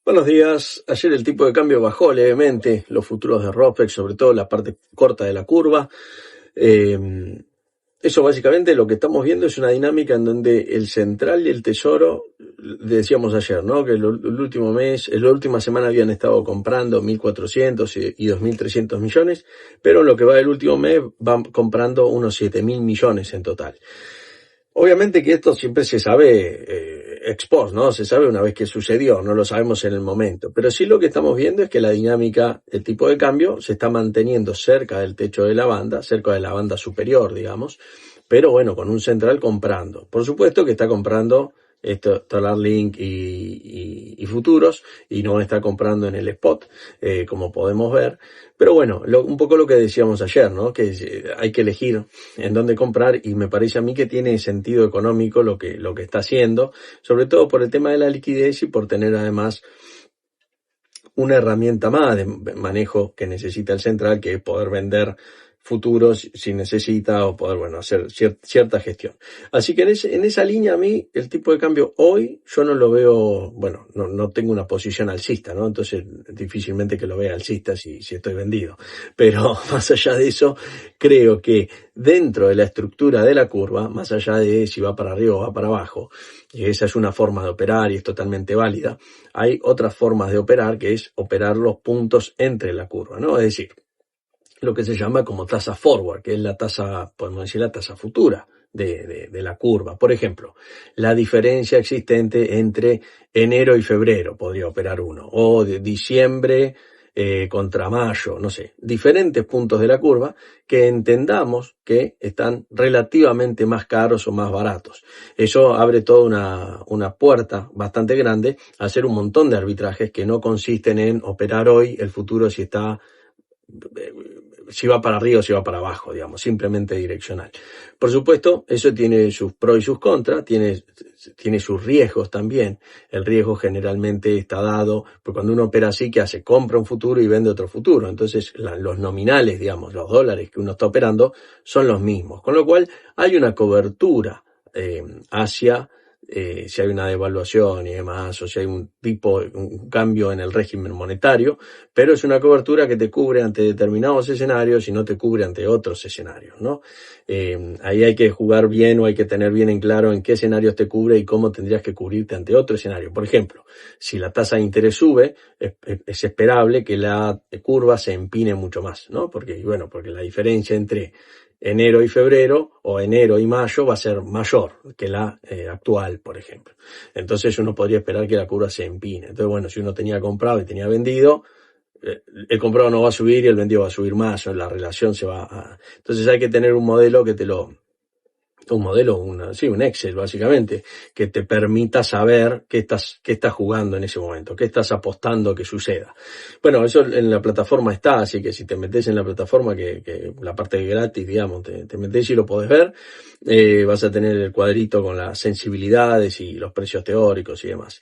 Buenos días. Ayer el tipo de cambio bajó levemente, los futuros de ROPEX, sobre todo la parte corta de la curva. Eh, Eso básicamente lo que estamos viendo es una dinámica en donde el central y el tesoro, decíamos ayer, ¿no? Que el último mes, en la última semana habían estado comprando 1.400 y 2.300 millones, pero en lo que va del último mes van comprando unos 7.000 millones en total. Obviamente que esto siempre se sabe ex post, ¿no? Se sabe una vez que sucedió, no lo sabemos en el momento. Pero sí lo que estamos viendo es que la dinámica, el tipo de cambio, se está manteniendo cerca del techo de la banda, cerca de la banda superior, digamos, pero bueno, con un central comprando. Por supuesto que está comprando Starlink y futuros, y no está comprando en el spot, como podemos ver. Pero bueno, un poco lo que decíamos ayer, ¿no? Que hay que elegir en dónde comprar, y me parece a mí que tiene sentido económico lo que está haciendo, sobre todo por el tema de la liquidez y por tener además una herramienta más de manejo que necesita el central, que es poder vender futuros si necesita, o poder, bueno, hacer cierta gestión. Así que en esa línea, a mí el tipo de cambio hoy yo no lo veo, bueno, no tengo una posición alcista, ¿no? Entonces difícilmente que lo vea alcista si estoy vendido. Pero más allá de eso, creo que dentro de la estructura de la curva, más allá de si va para arriba o va para abajo, y esa es una forma de operar y es totalmente válida, hay otras formas de operar, que es operar los puntos entre la curva, ¿no? Es decir, lo que se llama como tasa forward, que es la tasa, podemos decir, la tasa futura de la curva. Por ejemplo, la diferencia existente entre enero y febrero podría operar uno, o de diciembre contra mayo, no sé, diferentes puntos de la curva que entendamos que están relativamente más caros o más baratos. Eso abre toda una puerta bastante grande a hacer un montón de arbitrajes que no consisten en operar hoy el futuro si va para arriba o si va para abajo, digamos, simplemente direccional. Por supuesto, eso tiene sus pros y sus contras, tiene sus riesgos también. El riesgo generalmente está dado, porque cuando uno opera así, ¿qué hace? Compra un futuro y vende otro futuro. Entonces, los nominales, digamos, los dólares que uno está operando son los mismos. Con lo cual, hay una cobertura hacia si hay una devaluación y demás, o si hay un cambio en el régimen monetario, pero es una cobertura que te cubre ante determinados escenarios y no te cubre ante otros escenarios, ¿no? Ahí hay que jugar bien, o hay que tener bien en claro en qué escenarios te cubre y cómo tendrías que cubrirte ante otro escenario. Por ejemplo, si la tasa de interés sube, es esperable que la curva se empine mucho más, ¿no? Porque la diferencia entre enero y febrero o enero y mayo va a ser mayor que la actual, por ejemplo. Entonces uno podría esperar que la curva se empine. Entonces, bueno, si uno tenía comprado y tenía vendido, el comprado no va a subir y el vendido va a subir más, o la relación se va a... Entonces hay que tener un modelo un Excel básicamente, que te permita saber qué estás jugando en ese momento, qué estás apostando que suceda. Bueno, eso en la plataforma está, así que si te metes en la plataforma, que la parte gratis, digamos, te metes y lo podés ver, vas a tener el cuadrito con las sensibilidades y los precios teóricos y demás.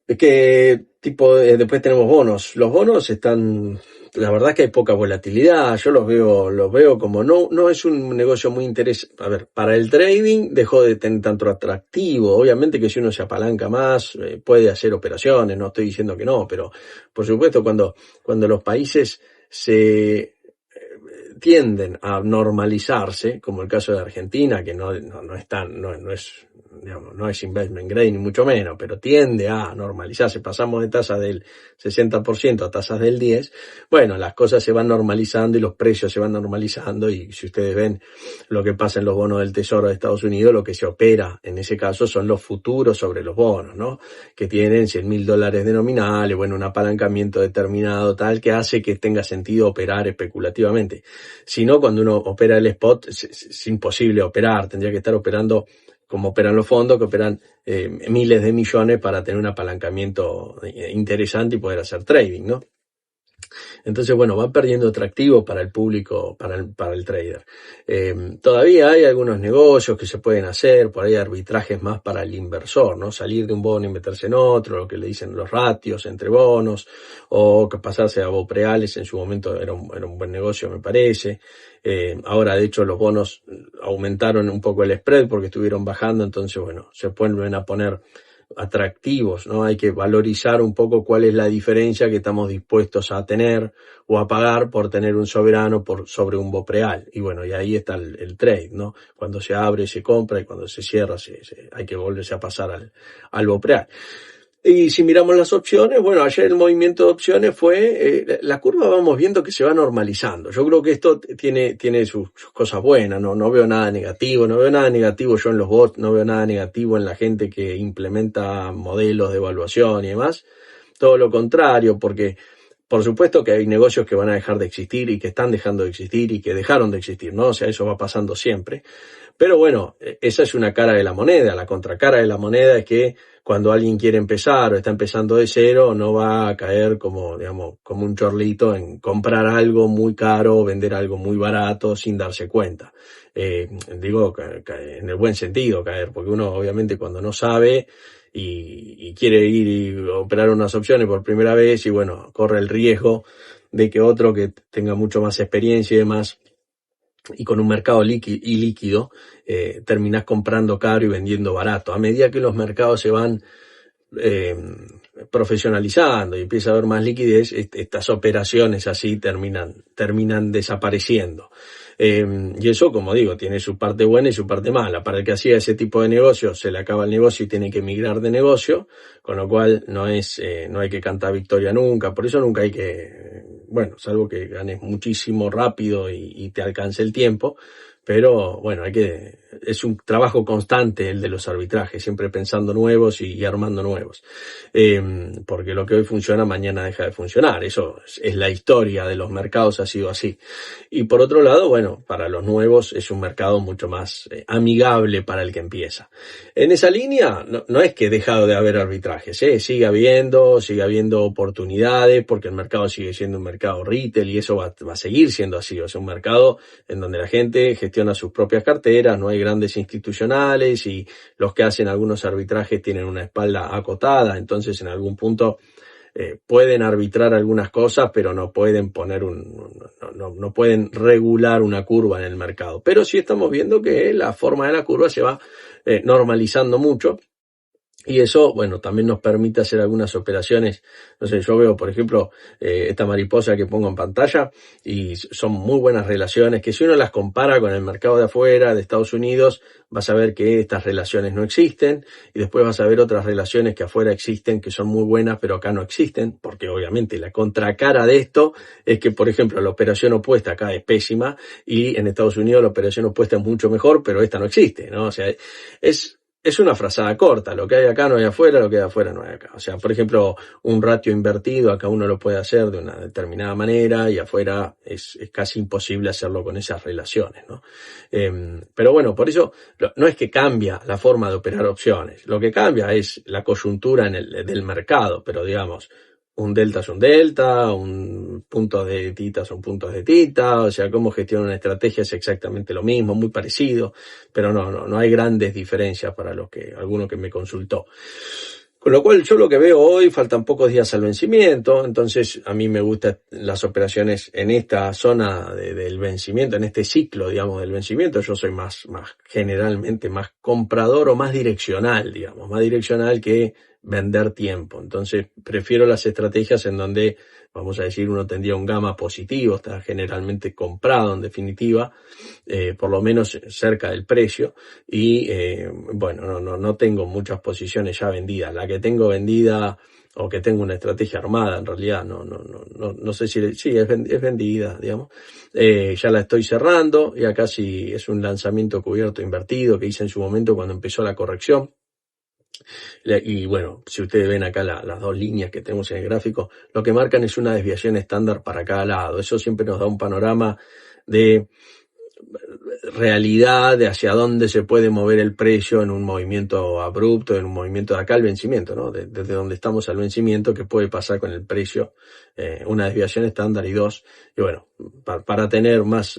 Después tenemos bonos. Los bonos están, la verdad es que hay poca volatilidad. Yo los veo como no es un negocio muy interesante. A ver, para el trading dejó de tener tanto atractivo. Obviamente que si uno se apalanca más, puede hacer operaciones, no estoy diciendo que no, pero por supuesto cuando los países se tienden a normalizarse, como el caso de Argentina, que no es investment grade ni mucho menos, pero tiende a normalizarse. Pasamos de tasas del 60% a tasas del 10%. Bueno, las cosas se van normalizando y los precios se van normalizando, y si ustedes ven lo que pasa en los bonos del Tesoro de Estados Unidos, lo que se opera en ese caso son los futuros sobre los bonos, ¿no? Que tienen $100.000 de nominales, bueno, un apalancamiento determinado tal que hace que tenga sentido operar especulativamente. Si no, cuando uno opera el spot, es imposible operar, tendría que estar operando como operan los fondos, que operan miles de millones para tener un apalancamiento interesante y poder hacer trading, ¿no? Entonces, bueno, van perdiendo atractivo para el público, para el trader. Todavía hay algunos negocios que se pueden hacer, por ahí arbitrajes más para el inversor, ¿no? Salir de un bono y meterse en otro, lo que le dicen los ratios entre bonos, o que pasarse a bopreales en su momento era un buen negocio, me parece. Ahora, de hecho, los bonos aumentaron un poco el spread porque estuvieron bajando, entonces, bueno, se vuelven a poner atractivos, ¿no? Hay que valorizar un poco cuál es la diferencia que estamos dispuestos a tener o a pagar por tener un soberano sobre un BOPREAL. Y bueno, y ahí está el trade, ¿no? Cuando se abre, se compra, y cuando se cierra, hay que volverse a pasar al BOPREAL. Y si miramos las opciones, bueno, ayer el movimiento de opciones fue, la curva vamos viendo que se va normalizando. Yo creo que esto tiene sus cosas buenas, no veo nada negativo, yo en los bots, no veo nada negativo en la gente que implementa modelos de evaluación y demás. Todo lo contrario, porque por supuesto que hay negocios que van a dejar de existir y que están dejando de existir y que dejaron de existir, ¿no? O sea, eso va pasando siempre. Pero bueno, esa es una cara de la moneda. La contracara de la moneda es que cuando alguien quiere empezar o está empezando de cero, no va a caer como un chorlito en comprar algo muy caro o vender algo muy barato sin darse cuenta. Digo, en el buen sentido caer, porque uno obviamente cuando no sabe y quiere ir y operar unas opciones por primera vez y bueno, corre el riesgo de que otro que tenga mucho más experiencia y demás, y con un mercado líquido, terminás comprando caro y vendiendo barato. A medida que los mercados se van profesionalizando y empieza a haber más liquidez, estas operaciones así terminan desapareciendo. Y eso, como digo, tiene su parte buena y su parte mala. Para el que hacía ese tipo de negocio, se le acaba el negocio y tiene que migrar de negocio, con lo cual no hay que cantar victoria nunca. Por eso nunca hay que, bueno, salvo que ganes muchísimo rápido y te alcance el tiempo. Pero bueno, es un trabajo constante el de los arbitrajes, siempre pensando nuevos y armando nuevos. Porque lo que hoy funciona, mañana deja de funcionar. Eso es la historia de los mercados, ha sido así. Y por otro lado, bueno, para los nuevos es un mercado mucho más amigable para el que empieza. En esa línea, no es que dejado de haber arbitrajes, sigue habiendo oportunidades, porque el mercado sigue siendo un mercado retail y eso va a seguir siendo así. O sea, un mercado en donde la gente gestiona sus propias carteras, no hay grandes institucionales y los que hacen algunos arbitrajes tienen una espalda acotada, entonces en algún punto pueden arbitrar algunas cosas, pero no pueden no pueden regular una curva en el mercado. Pero sí estamos viendo que la forma de la curva se va normalizando mucho. Y eso, bueno, también nos permite hacer algunas operaciones. No sé, yo veo, por ejemplo, esta mariposa que pongo en pantalla y son muy buenas relaciones que si uno las compara con el mercado de afuera, de Estados Unidos, vas a ver que estas relaciones no existen y después vas a ver otras relaciones que afuera existen que son muy buenas pero acá no existen, porque obviamente la contracara de esto es que, por ejemplo, la operación opuesta acá es pésima y en Estados Unidos la operación opuesta es mucho mejor, pero esta no existe, ¿no? O sea, es una frazada corta, lo que hay acá no hay afuera, lo que hay afuera no hay acá. O sea, por ejemplo, un ratio invertido, acá uno lo puede hacer de una determinada manera y afuera es casi imposible hacerlo con esas relaciones, ¿no? Pero bueno, por eso no es que cambia la forma de operar opciones, lo que cambia es la coyuntura del mercado, pero digamos, un delta es un delta, un punto de tita son puntos de tita, o sea, cómo gestionar una estrategia es exactamente lo mismo, muy parecido, pero no hay grandes diferencias para alguno que me consultó. Con lo cual yo lo que veo hoy, faltan pocos días al vencimiento, entonces a mí me gustan las operaciones en esta zona del vencimiento, en este ciclo, digamos, del vencimiento. Yo soy generalmente más comprador o más direccional que vender tiempo. Entonces prefiero las estrategias en donde, vamos a decir, uno tendría un gamma positivo, está generalmente comprado en definitiva, por lo menos cerca del precio y bueno, no tengo muchas posiciones ya vendidas. La que tengo vendida o que tengo una estrategia armada, en realidad no sé si sí es vendida, digamos. Ya la estoy cerrando y acá sí es un lanzamiento cubierto invertido que hice en su momento cuando empezó la corrección. Y bueno, si ustedes ven acá las dos líneas que tenemos en el gráfico, lo que marcan es una desviación estándar para cada lado. Eso siempre nos da un panorama de realidad de hacia dónde se puede mover el precio en un movimiento abrupto, en un movimiento de acá al vencimiento, ¿no? Desde donde estamos al vencimiento, qué puede pasar con el precio, una desviación estándar y dos, y bueno, para tener más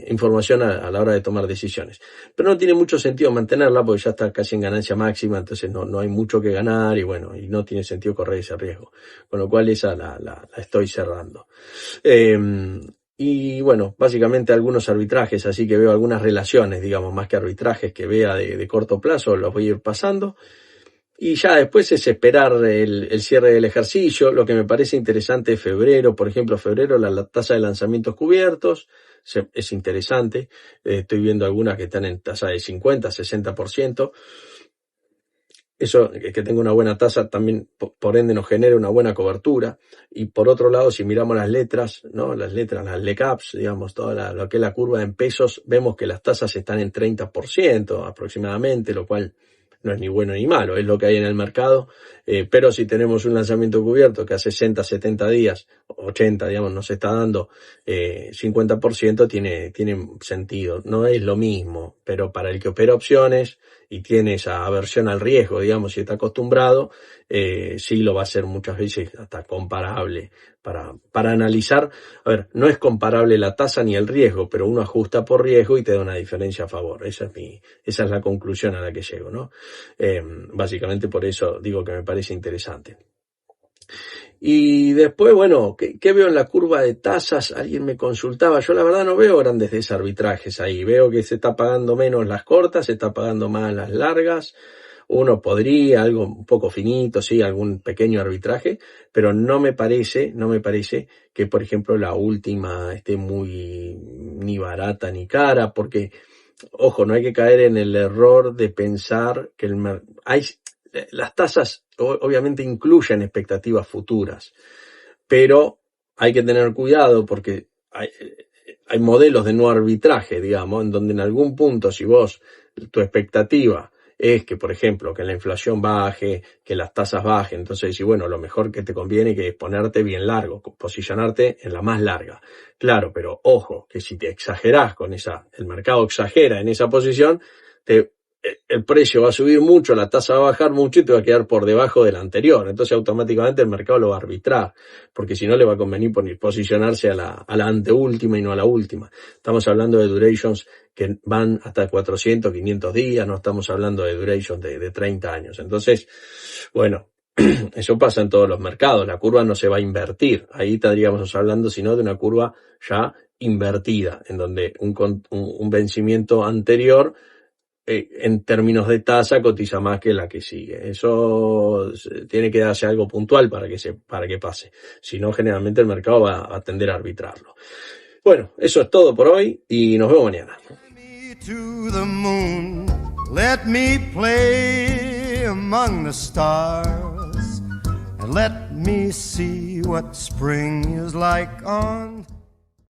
información a la hora de tomar decisiones. Pero no tiene mucho sentido mantenerla porque ya está casi en ganancia máxima, entonces no hay mucho que ganar y bueno, y no tiene sentido correr ese riesgo. Con lo cual esa la estoy cerrando. Y bueno, básicamente algunos arbitrajes, así que veo algunas relaciones, digamos, más que arbitrajes que vea de corto plazo, los voy a ir pasando. Y ya después es esperar el cierre del ejercicio. Lo que me parece interesante es febrero. Por ejemplo, febrero la tasa de lanzamientos cubiertos es interesante. Estoy viendo algunas que están en tasa de 50, 60%. Eso, que tenga una buena tasa, también por ende nos genera una buena cobertura. Y por otro lado, si miramos las letras, ¿no? Las LECAPs, digamos, lo que es la curva en pesos, vemos que las tasas están en 30% aproximadamente, lo cual no es ni bueno ni malo, es lo que hay en el mercado. Pero si tenemos un lanzamiento cubierto que a 60, 70 días, 80, digamos, nos está dando 50%, tiene sentido. No es lo mismo, pero para el que opera opciones y tiene esa aversión al riesgo, digamos, si está acostumbrado, sí lo va a hacer muchas veces hasta comparable. Para analizar, a ver, no es comparable la tasa ni el riesgo, pero uno ajusta por riesgo y te da una diferencia a favor. Esa es la conclusión a la que llego, ¿no? Básicamente por eso digo que me parece interesante. Y después, bueno, ¿qué veo en la curva de tasas? Alguien me consultaba. Yo la verdad no veo grandes desarbitrajes ahí. Veo que se está pagando menos las cortas, se está pagando más las largas. Uno podría, algo un poco finito, sí, algún pequeño arbitraje, pero no me parece que, por ejemplo, la última esté muy ni barata ni cara, porque, ojo, no hay que caer en el error de pensar que las tasas obviamente incluyen expectativas futuras, pero hay que tener cuidado porque hay modelos de no arbitraje, digamos, en donde en algún punto, si tu expectativa es que, por ejemplo, que la inflación baje, que las tasas bajen, entonces decís, bueno, lo mejor que te conviene que es ponerte bien largo, posicionarte en la más larga. Claro, pero ojo, que si te exagerás el mercado exagera en esa posición, el precio va a subir mucho, la tasa va a bajar mucho y te va a quedar por debajo de la anterior. Entonces automáticamente el mercado lo va a arbitrar, porque si no le va a convenir posicionarse a la anteúltima y no a la última. Estamos hablando de durations que van hasta 400, 500 días, no estamos hablando de durations de 30 años. Entonces, bueno, eso pasa en todos los mercados, la curva no se va a invertir. Ahí estaríamos hablando sino de una curva ya invertida, en donde un vencimiento anterior en términos de tasa cotiza más que la que sigue. Eso tiene que darse algo puntual para que pase. Si no, generalmente el mercado va a tender a arbitrarlo. Bueno, eso es todo por hoy y nos vemos mañana. Let me play among the stars and let me see what spring is like on